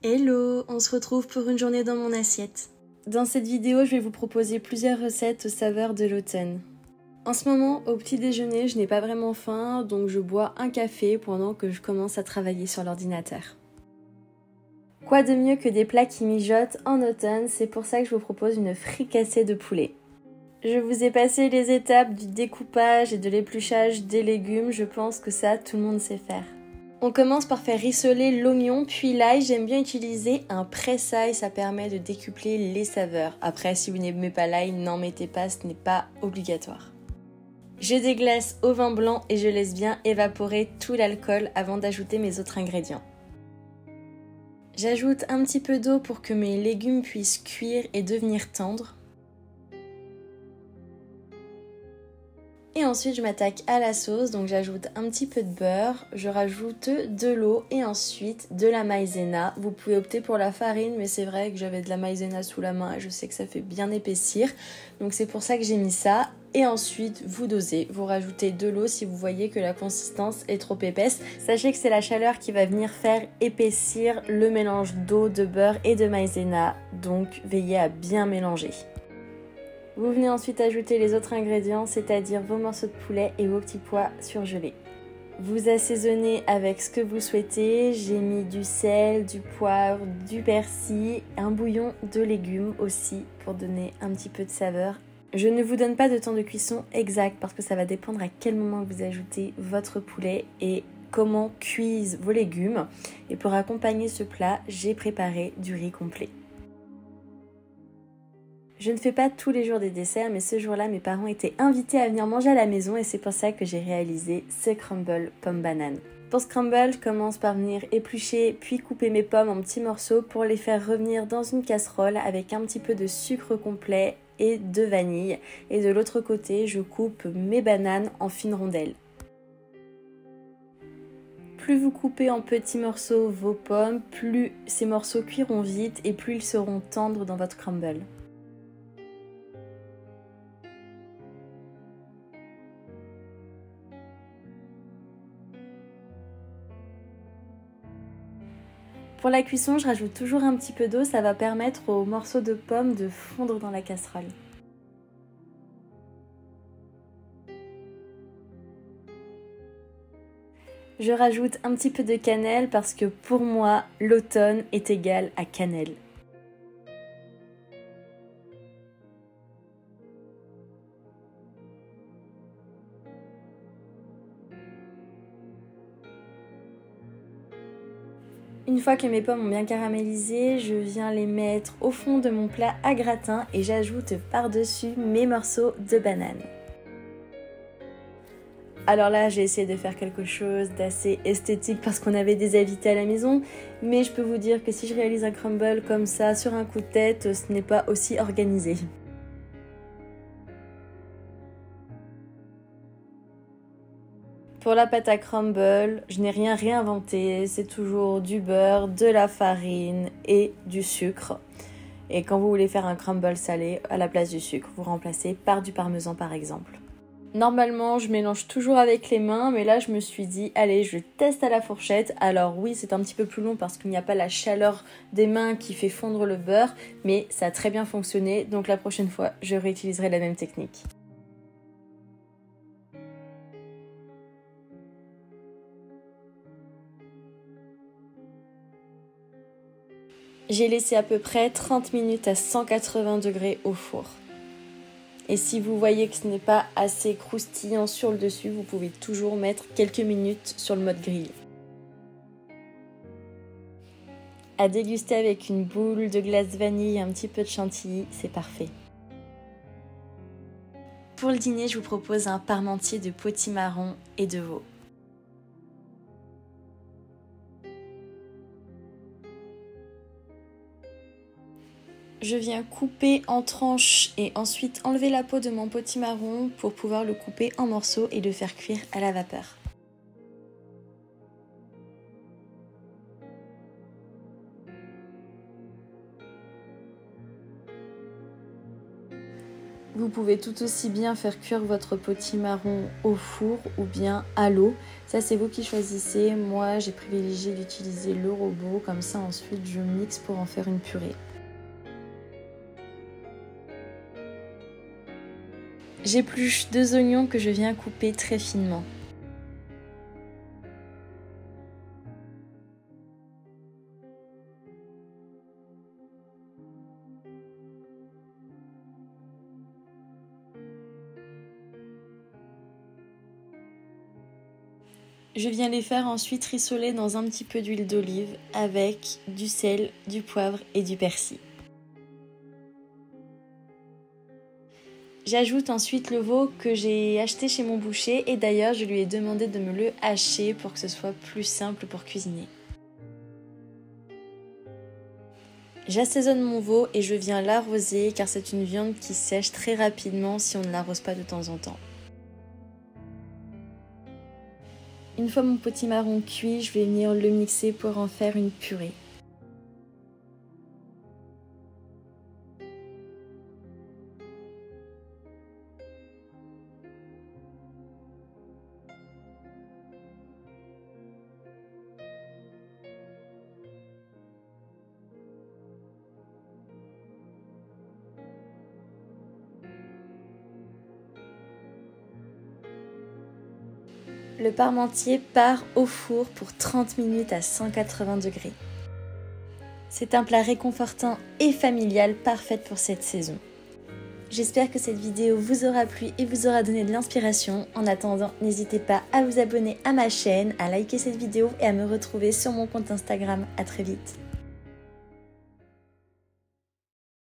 Hello, on se retrouve pour une journée dans mon assiette. Dans cette vidéo, je vais vous proposer plusieurs recettes aux saveurs de l'automne. En ce moment, au petit déjeuner, je n'ai pas vraiment faim, donc je bois un café pendant que je commence à travailler sur l'ordinateur. Quoi de mieux que des plats qui mijotent en automne, c'est pour ça que je vous propose une fricassée de poulet. Je vous ai passé les étapes du découpage et de l'épluchage des légumes, je pense que ça, tout le monde sait faire. On commence par faire rissoler l'oignon puis l'ail. J'aime bien utiliser un presse-ail, ça permet de décupler les saveurs. Après, si vous n'aimez pas l'ail, n'en mettez pas, ce n'est pas obligatoire. Je déglace au vin blanc et je laisse bien évaporer tout l'alcool avant d'ajouter mes autres ingrédients. J'ajoute un petit peu d'eau pour que mes légumes puissent cuire et devenir tendres. Et ensuite je m'attaque à la sauce, donc j'ajoute un petit peu de beurre, je rajoute de l'eau et ensuite de la maïzena. Vous pouvez opter pour la farine, mais c'est vrai que j'avais de la maïzena sous la main et je sais que ça fait bien épaissir. Donc c'est pour ça que j'ai mis ça. Et ensuite vous dosez, vous rajoutez de l'eau si vous voyez que la consistance est trop épaisse. Sachez que c'est la chaleur qui va venir faire épaissir le mélange d'eau, de beurre et de maïzena, donc veillez à bien mélanger. Vous venez ensuite ajouter les autres ingrédients, c'est-à-dire vos morceaux de poulet et vos petits pois surgelés. Vous assaisonnez avec ce que vous souhaitez. J'ai mis du sel, du poivre, du persil, un bouillon de légumes aussi pour donner un petit peu de saveur. Je ne vous donne pas de temps de cuisson exact parce que ça va dépendre à quel moment vous ajoutez votre poulet et comment cuisent vos légumes. Et pour accompagner ce plat, j'ai préparé du riz complet. Je ne fais pas tous les jours des desserts, mais ce jour-là, mes parents étaient invités à venir manger à la maison et c'est pour ça que j'ai réalisé ce crumble pomme banane. Pour ce crumble, je commence par venir éplucher puis couper mes pommes en petits morceaux pour les faire revenir dans une casserole avec un petit peu de sucre complet et de vanille. Et de l'autre côté, je coupe mes bananes en fines rondelles. Plus vous coupez en petits morceaux vos pommes, plus ces morceaux cuiront vite et plus ils seront tendres dans votre crumble. Pour la cuisson, je rajoute toujours un petit peu d'eau, ça va permettre aux morceaux de pommes de fondre dans la casserole. Je rajoute un petit peu de cannelle parce que pour moi, l'automne est égal à cannelle. Une fois que mes pommes ont bien caramélisé, je viens les mettre au fond de mon plat à gratin et j'ajoute par-dessus mes morceaux de banane. Alors là, j'ai essayé de faire quelque chose d'assez esthétique parce qu'on avait des invités à la maison, mais je peux vous dire que si je réalise un crumble comme ça sur un coup de tête, ce n'est pas aussi organisé. Pour la pâte à crumble, je n'ai rien réinventé, c'est toujours du beurre, de la farine et du sucre. Et quand vous voulez faire un crumble salé, à la place du sucre, vous remplacez par du parmesan par exemple. Normalement, je mélange toujours avec les mains, mais là je me suis dit, allez, je teste à la fourchette. Alors oui, c'est un petit peu plus long parce qu'il n'y a pas la chaleur des mains qui fait fondre le beurre, mais ça a très bien fonctionné, donc la prochaine fois, je réutiliserai la même technique. J'ai laissé à peu près 30 minutes à 180 degrés au four. Et si vous voyez que ce n'est pas assez croustillant sur le dessus, vous pouvez toujours mettre quelques minutes sur le mode grill. À déguster avec une boule de glace vanille et un petit peu de chantilly, c'est parfait. Pour le dîner, je vous propose un parmentier de potimarron et de veau. Je viens couper en tranches et ensuite enlever la peau de mon potimarron pour pouvoir le couper en morceaux et le faire cuire à la vapeur. Vous pouvez tout aussi bien faire cuire votre potimarron au four ou bien à l'eau. Ça, c'est vous qui choisissez. Moi, j'ai privilégié d'utiliser le robot. Comme ça, ensuite, je mixe pour en faire une purée. J'épluche 2 oignons que je viens couper très finement. Je viens les faire ensuite rissoler dans un petit peu d'huile d'olive avec du sel, du poivre et du persil. J'ajoute ensuite le veau que j'ai acheté chez mon boucher et d'ailleurs je lui ai demandé de me le hacher pour que ce soit plus simple pour cuisiner. J'assaisonne mon veau et je viens l'arroser car c'est une viande qui sèche très rapidement si on ne l'arrose pas de temps en temps. Une fois mon potimarron cuit, je vais venir le mixer pour en faire une purée. Le parmentier part au four pour 30 minutes à 180 degrés. C'est un plat réconfortant et familial, parfait pour cette saison. J'espère que cette vidéo vous aura plu et vous aura donné de l'inspiration. En attendant, n'hésitez pas à vous abonner à ma chaîne, à liker cette vidéo et à me retrouver sur mon compte Instagram. À très vite.